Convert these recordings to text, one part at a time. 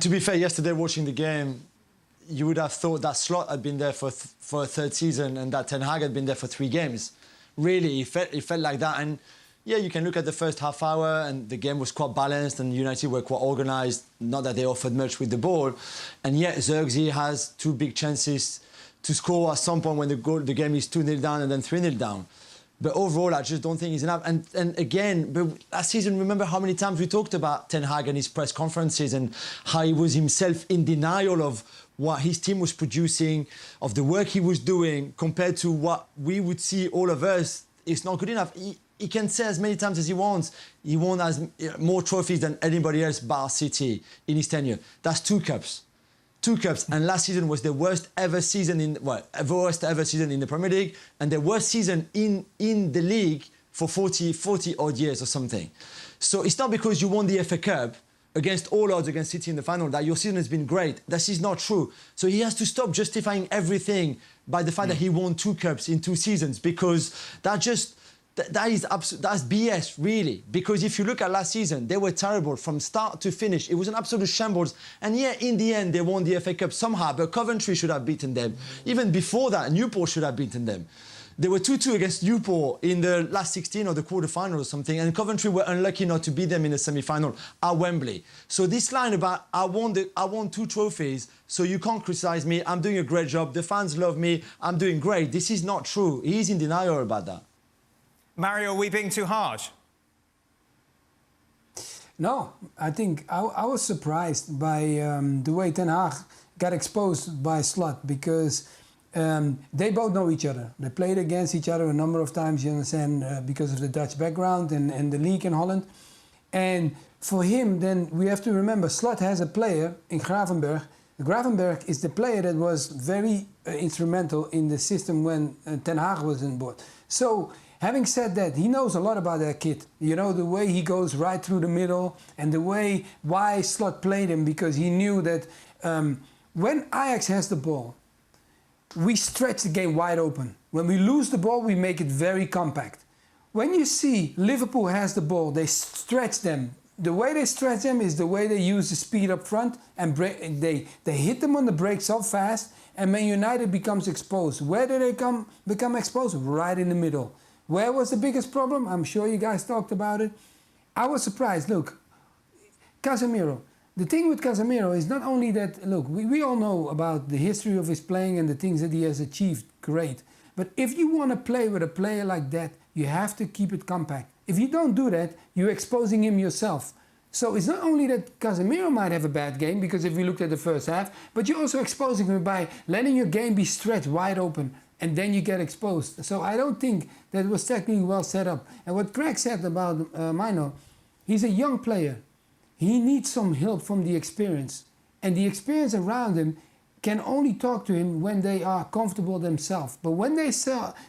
To be fair, yesterday watching the game, you would have thought that Slot had been there for a third season and that Ten Hag had been there for 3 games. Really, it felt like that. And yeah, you can look at the first half hour and the game was quite balanced and United were quite organised, not that they offered much with the ball. And yet, Zirkzee has 2 big chances to score at some point when the game is 2-0 down and then 3-0 down. But overall, I just don't think it's enough. And again, but last season, remember how many times we talked about Ten Hag and his press conferences and how he was himself in denial of what his team was producing, of the work he was doing, compared to what we would see all of us. It's not good enough. He can say as many times as he wants. He won more trophies than anybody else bar City in his tenure. That's 2 cups. 2 cups, and last season was the worst ever season in the Premier League, and the worst season in the league for 40 odd years or something. So it's not because you won the FA Cup against all odds against City in the final that your season has been great. This is not true. So he has to stop justifying everything by the fact that he won 2 cups in 2 seasons, because that's BS, really. Because if you look at last season, they were terrible from start to finish. It was an absolute shambles. And yeah, in the end, they won the FA Cup somehow, but Coventry should have beaten them. Even before that, Newport should have beaten them. They were 2-2 against Newport in the last 16 or the quarter-final or something, and Coventry were unlucky not to beat them in the semi-final at Wembley. So this line about, I won 2 trophies, so you can't criticise me, I'm doing a great job, the fans love me, I'm doing great. This is not true. He's in denial about that. Mario, are we being too harsh? No, I think I was surprised by the way Ten Hag got exposed by Slot, because they both know each other. They played against each other a number of times, you understand, because of the Dutch background and the league in Holland. And for him, then we have to remember, Slot has a player in Gravenberch. Gravenberch is the player that was very instrumental in the system when Ten Hag was on board. So, having said that, he knows a lot about that kid. You know, the way he goes right through the middle and the way why Slot played him, because he knew that when Ajax has the ball, we stretch the game wide open. When we lose the ball, we make it very compact. When you see Liverpool has the ball, they stretch them. The way they stretch them is the way they use the speed up front and they hit them on the break so fast, and Man United becomes exposed. Where do they become exposed? Right in the middle. Where was the biggest problem? I'm sure you guys talked about it. I was surprised. Look, Casemiro. The thing with Casemiro is not only that, look, we all know about the history of his playing and the things that he has achieved, great. But if you want to play with a player like that, you have to keep it compact. If you don't do that, you're exposing him yourself. So it's not only that Casemiro might have a bad game, because if we looked at the first half, but you're also exposing him by letting your game be stretched wide open, and then you get exposed. So I don't think that was technically well set up. And what Craig said about Mino, he's a young player. He needs some help from the experience. And the experience around him can only talk to him when they are comfortable themselves. But when they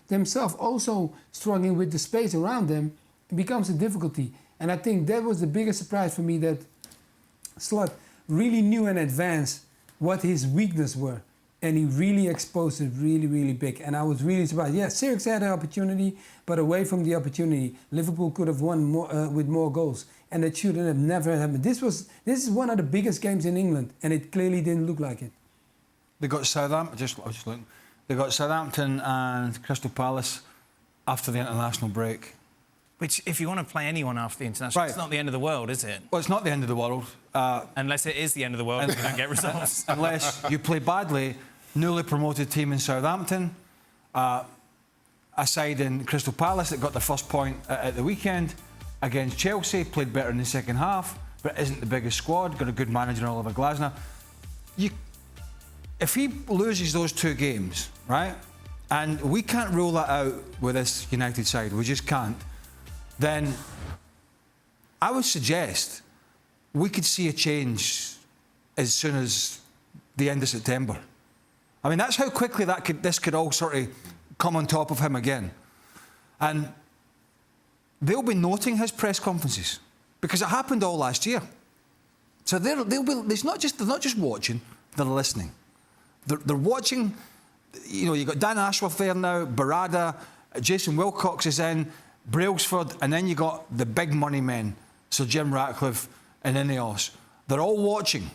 themselves also struggling with the space around them, it becomes a difficulty. And I think that was the biggest surprise for me, that Slot really knew in advance what his weaknesses were. And he really exposed it really, really big. And I was really surprised. Yeah, Sirks had an opportunity, but away from the opportunity, Liverpool could have won more, with more goals. And that shouldn't have never happened. This is one of the biggest games in England, and it clearly didn't look like it. They got Southampton. They got Southampton and Crystal Palace after the international break. Which, if you want to play anyone after the international, right, it's not the end of the world, is it? Well, it's not the end of the world. Unless it is the end of the world and you don't get results. Unless you play badly. Newly promoted team in Southampton, a side in Crystal Palace that got the first point at the weekend against Chelsea, played better in the second half, but isn't the biggest squad, got a good manager in Oliver Glasner. If he loses those 2 games, right, and we can't rule that out with this United side, we just can't, then I would suggest we could see a change as soon as the end of September. I mean, that's how quickly this could all sort of come on top of him again. And they'll be noting his press conferences, because it happened all last year. So they're not just watching, they're listening. They're watching. You know, you've got Dan Ashworth there now, Barada, Jason Wilcox is in, Brailsford, and then you got the big money men, Sir Jim Ratcliffe and Ineos. They're all watching.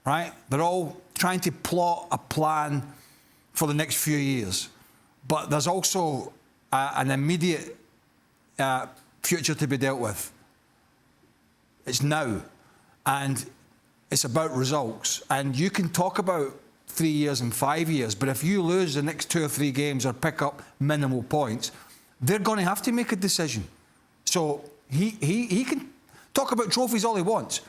right? They're all trying to plot a plan for the next few years. But there's also an immediate future to be dealt with. It's now. And it's about results. And you can talk about 3 years and 5 years, but if you lose the next 2 or 3 games or pick up minimal points, they're going to have to make a decision. So he can talk about trophies all he wants.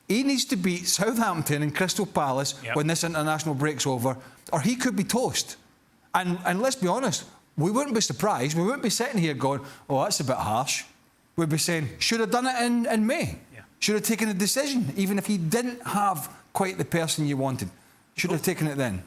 He needs to beat Southampton and Crystal Palace when this international break's over, or he could be toast. And let's be honest, we wouldn't be surprised. We wouldn't be sitting here going, oh, that's a bit harsh. We'd be saying, should have done it in May. Yeah. Should have taken a decision, even if he didn't have quite the person you wanted. Should have taken it then.